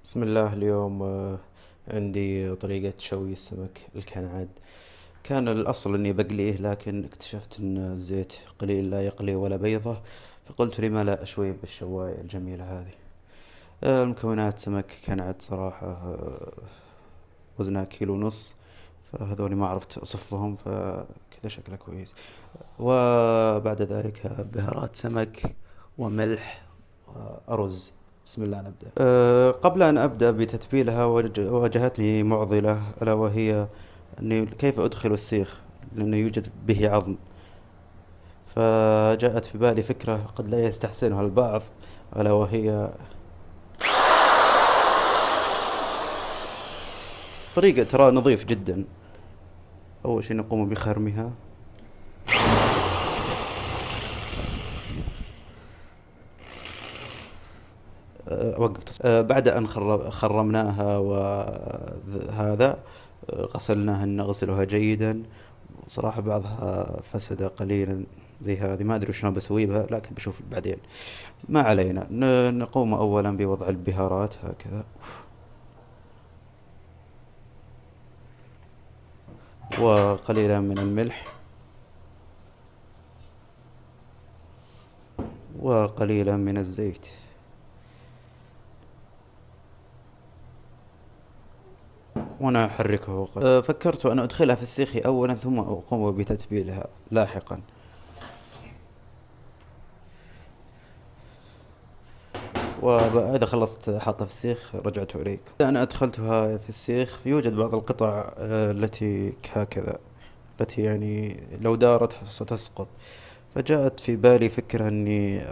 بسم الله. اليوم عندي طريقة شوي السمك الكنعد. كان الأصل إني بقليه، لكن اكتشفت إن الزيت قليل لا يقلي ولا بيضة، فقلت لما لا أشويه بالشواية الجميلة هذه. المكونات: سمك كنعد صراحة، وزنها كيلو ونص، فهذولي ما عرفت أصفهم، فكذا شكله كويس. وبعد ذلك بهارات سمك وملح وأرز. بسم الله نبدأ. قبل أن أبدأ بتتبيلها واجهتني معضلة، ألا وهي أني كيف أدخل السيخ، لأنه يوجد به عظم. فجاءت في بالي فكرة قد لا يستحسنها البعض، ألا وهي طريقة ترى نظيف جدا. أول شيء نقوم بخرمها. أوقف بعد أن خرمناها وهذا، غسلناها نغسلها جيدا. صراحة بعضها فسد قليلا، زي هذه ما أدري شلون بسوي بها، لكن بشوف بعدين. ما علينا. نقوم أولا بوضع البهارات هكذا، وقليلا من الملح، وقليلا من الزيت، ونحركه فكرت أن أدخلها في السيخ أولا، ثم أقوم بتتبيلها لاحقا. وإذا خلصت حاطة في السيخ رجعت إليك. أنا أدخلتها في السيخ. يوجد بعض القطع التي هكذا، التي يعني لو دارت ستسقط. فجاءت في بالي فكرة أني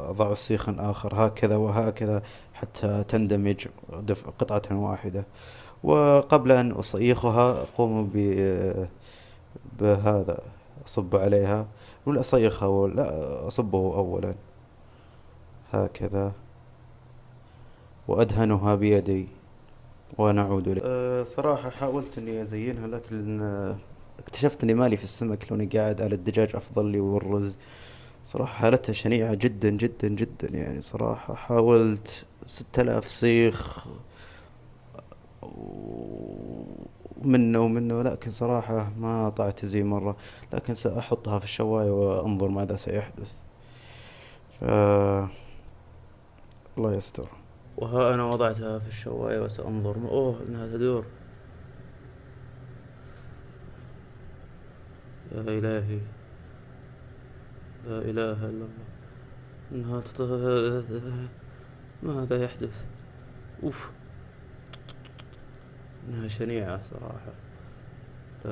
أضع سيخا آخر هكذا وهكذا حتى تندمج قطعة واحدة. وقبل أن أصيخها أقوم بهذا، أصب عليها، ولا أصيخها ولا أصبه أولا هكذا، وأدهنها بيدي، ونعود إليه. صراحة حاولت إني أزينها، لكن اكتشفت إني مالي في السمك، لوني قاعد على الدجاج أفضل لي، والرز. صراحة حالتها شنيعة جدا جدا جدا، يعني صراحة حاولت 6000 صيخ منه ومنه، لكن صراحة ما طلعت زي مرة. لكن سأحطها في الشواية وأنظر ماذا سيحدث. ف الله يستر. وها أنا وضعتها في الشواية وسأنظر. أوه، إنها تدور. يا إلهي، لا إله إلا الله. إنها ماذا يحدث؟ أوف، إنها شنيعة صراحة. لا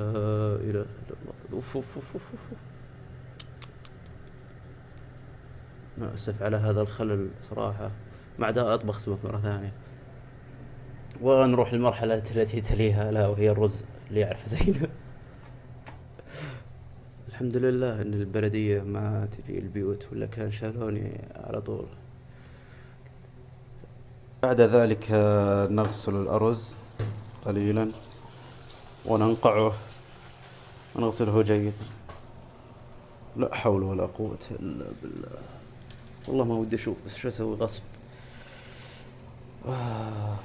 إله إلا الله. أوف أوف أوف أوف أوف. أنا أسف على هذا الخلل صراحة. مع ذا أطبخ سمك مرة ثانية. ونروح للمرحلة التي تليها، لا وهي الرز اللي يعرف زينه. الحمد لله إن البلدية ما تجي البيوت، ولا كان شالوني على طول. بعد ذلك نغسل الأرز قليلا، وننقعه، ونغسله جيدا. لا حول ولا قوة إلا بالله. والله ما ودي أشوف، بس شو أسوي غصب.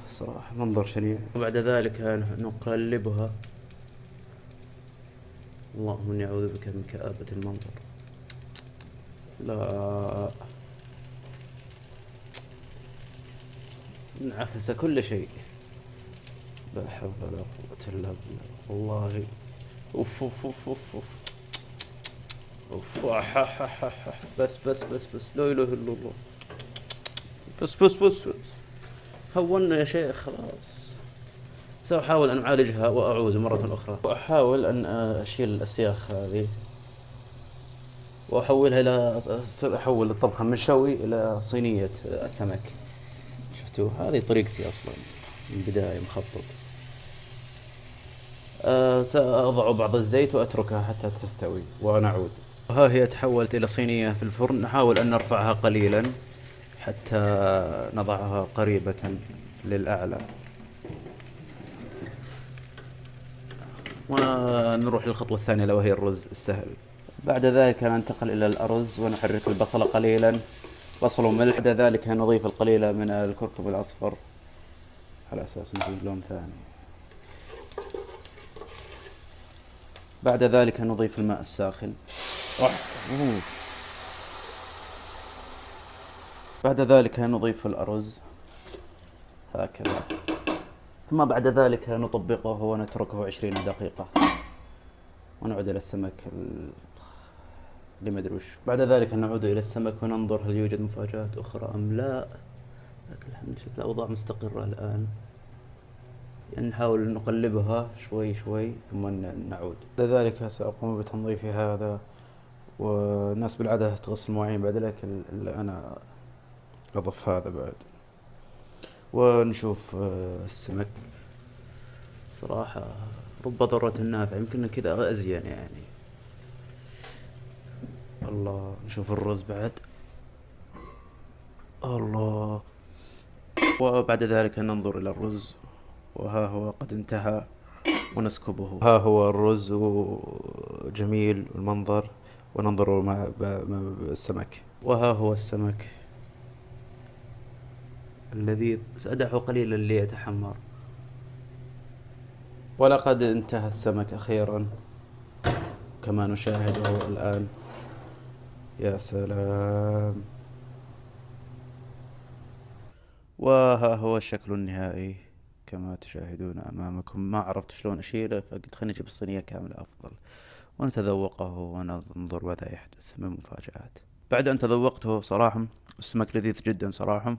صراحة منظر شنيع. وبعد ذلك نقلبها. اللهم إني أعوذ بك من كآبة المنظر. لا، انعفس كل شيء. لا حول ولا قوة إلا بالله والله. أوف أوف أوف أوف أوف أوف. بس لا إله إلا الله. بس هونا يا شيخ، خلاص. سأحاول أن أعالجها وأعود مرة أخرى، وأحاول أن أشيل الأسياخ هذه، وأحولها إلى أحول الطبخة من شوي إلى صينية السمك. شفتوا، هذه طريقتي أصلا من البداية مخطط. سأضع بعض الزيت وأتركها حتى تستوي ونعود. ها هي تحولت إلى صينية في الفرن. نحاول أن نرفعها قليلا حتى نضعها قريبة للأعلى، ونروح للخطوة الثانية، لو هي الرز السهل. بعد ذلك ننتقل إلى الأرز، ونحرك البصل قليلا، بصل وملح. بعد ذلك نضيف القليل من الكركم الأصفر، على أساس نزيد لون ثاني. بعد ذلك نضيف الماء الساخن. أوه. بعد ذلك نضيف الأرز هكذا، ثم بعد ذلك نطبقه ونتركه 20 دقيقة، ونعود إلى السمك اللي مدري وش. بعد ذلك نعود إلى السمك وننظر هل يوجد مفاجآت أخرى أم لا. لكن الحمد لله الأوضاع مستقرة الآن. يعني نحاول نقلبها شوي شوي ثم نعود. لذلك سأقوم بتنظيف هذا، والناس بالعادة تغسل المواعين بعد، لكن أنا أضف هذا بعد. ونشوف السمك. صراحة رب ضارة نافعة، يمكن كذا أزين يعني. الله، نشوف الرز بعد. الله. وبعد ذلك ننظر إلى الرز، وها هو قد انتهى، ونسكبه. ها هو الرز جميل المنظر، وننظر مع السمك. وها هو السمك اللذيذ. سأدعه قليلا ليتحمر. ولقد انتهى السمك أخيرا كما نشاهده الآن. يا سلام. وها هو الشكل النهائي كما تشاهدون أمامكم. ما عرفت شلون أشيله، فقلت خليني أجيب الصينية كاملة أفضل، ونتذوقه وننظر ماذا يحدث من مفاجآت. بعد أن تذوقته صراحة السمك لذيذ جدا صراحة،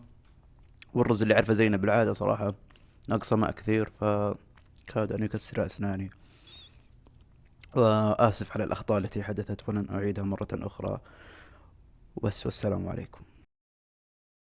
والرز اللي عرفه زينة بالعادة صراحة ناقصه ماء كثير، فكاد أن يكسر أسناني. وآسف على الأخطاء التي حدثت، ولن أعيدها مرة أخرى. وبس، والسلام عليكم.